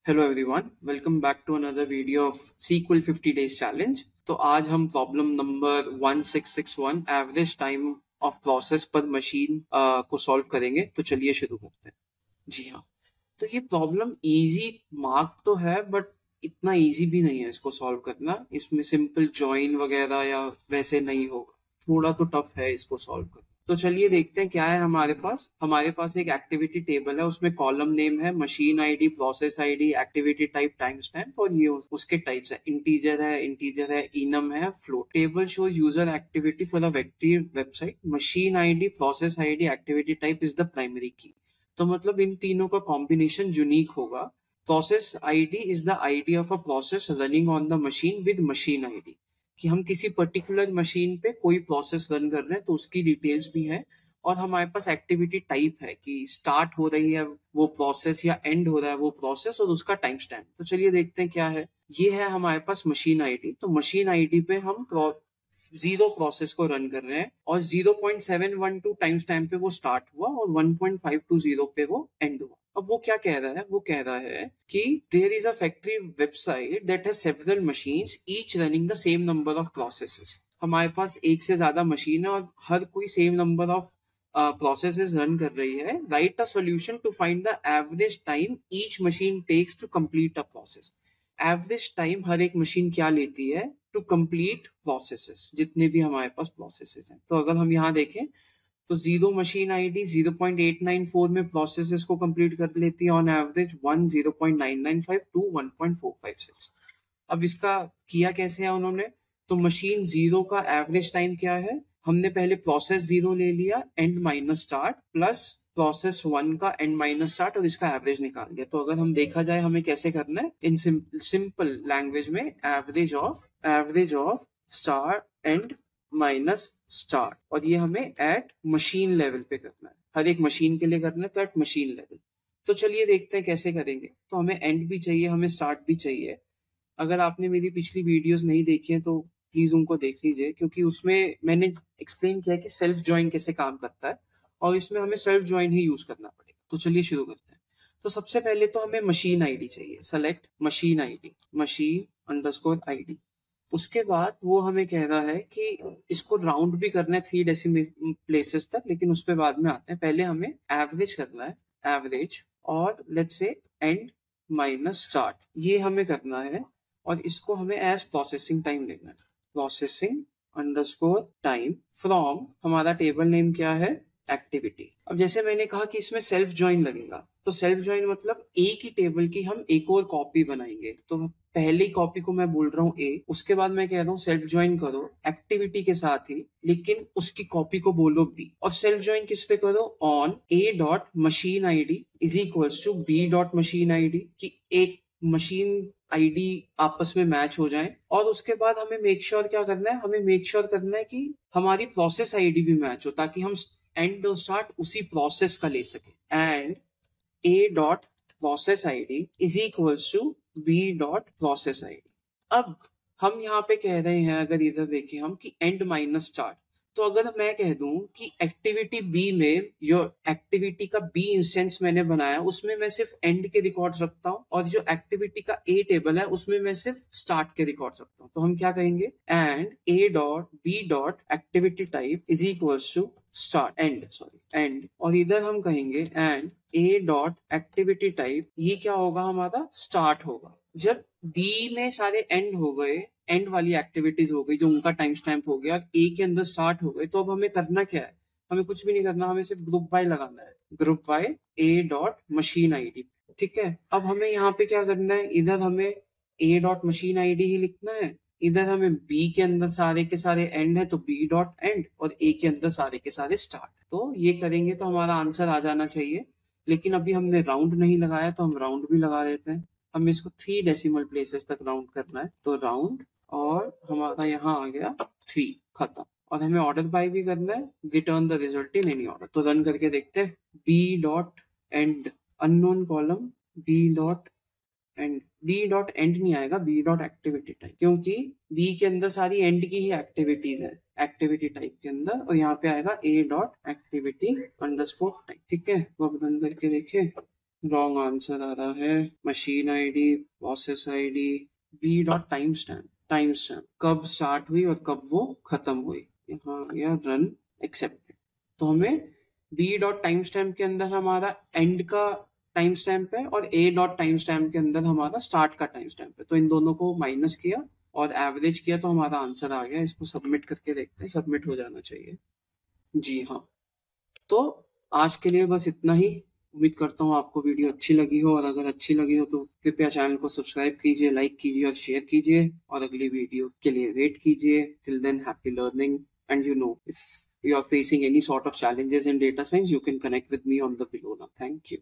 Hello everyone, welcome back to another video of SQL 50 days challenge. तो आज हम problem number 1661 average time of process per machine को solve करेंगे। तो चलिए शुरू करते हैं। जी हाँ, तो ये प्रॉब्लम इजी मार्क तो है बट इतना इजी भी नहीं है इसको सॉल्व करना। इसमें सिंपल जॉइन वगैरह या वैसे नहीं होगा, थोड़ा तो टफ है इसको सॉल्व करना। तो चलिए देखते हैं क्या है हमारे पास एक एक्टिविटी टेबल है, उसमें कॉलम नेम है machine ID, process ID, activity type, time stamp और ये उसके टाइप्स है इंटीजर है, इनम है, float. Table shows user activity for a website. Machine ID, process ID, activity type is the primary की। तो मतलब इन तीनों का कॉम्बिनेशन यूनिक होगा। Process ID is the ID of a process running on the machine with machine ID, कि हम किसी particular machine पे कोई प्रोसेस रन कर रहे हैं तो उसकी डिटेल्स भी है। और हमारे पास एक्टिविटी टाइप है कि स्टार्ट हो रही है वो प्रोसेस या एंड हो रहा है वो प्रोसेस और उसका टाइम स्टैम्प। तो चलिए देखते हैं क्या है। ये है हमारे पास मशीन आईडी। तो मशीन आईडी पे हम जीरो प्रोसेस को रन कर रहे हैं और 0.712 टाइम स्टैम्प पे वो स्टार्ट हुआ और 1.520 पे वो एंड हुआ। अब वो क्या कह रहा है, वो कह रहा है कि there is a factory website that has several machines each running the same number of processes. हमारे पास एक से ज्यादा मशीन है और हर कोई same number of processes run कर रही है। Write a solution to find the average time each machine takes to complete a process. Average time हर एक मशीन क्या लेती है टू कंप्लीट प्रोसेसेस, जितने भी हमारे पास प्रोसेसेस हैं। तो अगर हम यहाँ देखें तो जीरो मशीन आईडी 0.894 में प्रोसेसेस को कंप्लीट कर लेती है ऑन एवरेज 0.995 टू 1.456। अब इसका किया कैसे है उन्होंने, तो मशीन जीरो का एवरेज टाइम क्या है, हमने पहले प्रोसेस जीरो ले लिया and minus start plus process one का एंड माइनस स्टार्ट और इसका एवरेज निकाल लिया। तो अगर हम देखा जाए हमें कैसे करना है, इन सिंपल लैंग्वेज में average of start and minus start, और ये हमें एट मशीन लेवल पे करना है। हर एक मशीन के लिए करना है तो एट मशीन लेवल। तो चलिए देखते हैं कैसे करेंगे। तो हमें एंड भी चाहिए, हमें स्टार्ट भी चाहिए। अगर आपने मेरी पिछली वीडियोस नहीं देखी है तो प्लीज उनको देख लीजिए, क्योंकि उसमें मैंने एक्सप्लेन किया कि सेल्फ ज्वाइन कैसे काम करता है और इसमें हमें सेल्फ ज्वाइन ही यूज करना पड़ेगा। तो चलिए शुरू करते हैं। तो सबसे पहले तो हमें मशीन आईडी चाहिए। Select machine ID, machine_id। उसके बाद वो हमें कह रहा है कि इसको राउंड भी करना है 3 डेसिमल प्लेसेस तक, लेकिन उस पर बाद में आते हैं। पहले हमें एवरेज करना है, एवरेज और let's say and minus start, ये हमें करना है। और इसको हमें एज प्रोसेसिंग टाइम लेना है। प्रोसेसिंग अंडरस्कोर टाइम फ्रॉम, हमारा टेबल नेम क्या है, एक्टिविटी। अब जैसे मैंने कहा कि इसमें सेल्फ ज्वाइन लगेगा, तो सेल्फ ज्वाइन मतलब एक ही टेबल की हम एक और कॉपी बनाएंगे। तो पहली कॉपी को मैं बोल रहा हूँ ए, उसके बाद मैं कह रहा हूँ सेल्फ ज्वाइन करो एक्टिविटी के साथ ही, लेकिन उसकी कॉपी को बोलो बी। और सेल्फ ज्वाइन किस पे करो, on a dot machine ID is equals to b dot machine ID, कि एक मशीन आईडी आपस में मैच हो जाए। और उसके बाद हमें मेक श्योर क्या करना है, हमें मेक श्योर करना है कि हमारी प्रोसेस आईडी भी मैच हो, ताकि हम एंड और स्टार्ट उसी प्रोसेस का ले सके। And a dot process ID is equals to b dot process ID. अब हम यहाँ पे कह रहे हैं, अगर इधर देखें हम, कि एंड माइनस स्टार्ट। तो अगर मैं कह दूं कि एक्टिविटी बी में, जो एक्टिविटी का बी इंस्टेंस मैंने बनाया उसमें मैं सिर्फ एंड के रिकॉर्ड्स रखता हूँ, और जो एक्टिविटी का ए टेबल है उसमें मैं सिर्फ स्टार्ट के रिकॉर्ड्स रखता हूँ। तो हम क्या कहेंगे, and a dot b dot activity type is equals to start and. और इधर हम कहेंगे and a dot activity type, ये क्या होगा, हमारा स्टार्ट होगा। जब बी में सारे एंड हो गए, एंड वाली एक्टिविटीज हो गई जो उनका टाइम स्टैम्प हो गया, ए के अंदर स्टार्ट हो गए, तो अब हमें करना क्या है, हमें कुछ भी नहीं करना, हमें सिर्फ ग्रुप बाय लगाना है। Group by A dot machine ID, ठीक है। अब हमें यहाँ पे क्या करना है, इधर हमें ए डॉट मशीन आईडी ही लिखना है, इधर हमें बी के अंदर सारे के सारे एंड है तो बी डॉट एंड, और ए के अंदर सारे के सारे स्टार्ट। तो ये करेंगे तो हमारा आंसर आ जाना चाहिए। लेकिन अभी हमने राउंड नहीं लगाया तो हम राउंड भी लगा देते हैं। हमें इसको 3 डेसिमल प्लेसेस तक राउंड करना है, तो राउंड, और हमारा यहाँ आ गया 3, खत्म। और हमें ऑर्डर बाय भी करना है, return the result in any order. तो रन करके देखते हैं। B dot end unknown column, b dot end, b dot end नहीं आएगा, बी डॉट एक्टिविटी टाइप, क्योंकि बी के अंदर सारी एंड की ही एक्टिविटीज है एक्टिविटी टाइप के अंदर, और यहाँ पे आएगा a dot activity underscore type, ठीक है। वो रन करके देखें, रॉन्ग आंसर आ रहा है। Machine ID, process ID, b dot time stamp कब स्टार्ट हुई और कब वो खत्म हुई, यहाँ या रन एक्सेप्टेड। तो हमें बी डॉट टाइम स्टैम्प के अंदर हमारा एंड का टाइम स्टैम्प है और ए डॉट टाइम स्टैम्प के अंदर हमारा स्टार्ट का टाइम स्टैम्प है। तो इन दोनों को माइनस किया और एवरेज किया तो हमारा आंसर आ गया। इसको सबमिट करके देखते हैं, सबमिट हो जाना चाहिए। जी हाँ, तो आज के लिए बस इतना ही। उम्मीद करता हूँ आपको वीडियो अच्छी लगी हो, और अगर अच्छी लगी हो तो कृपया चैनल को सब्सक्राइब कीजिए, लाइक कीजिए और शेयर कीजिए, और अगली वीडियो के लिए वेट कीजिए। Till then, happy learning, and if you are facing any sort of challenges in data science, you can connect with me on the below now. Thank you.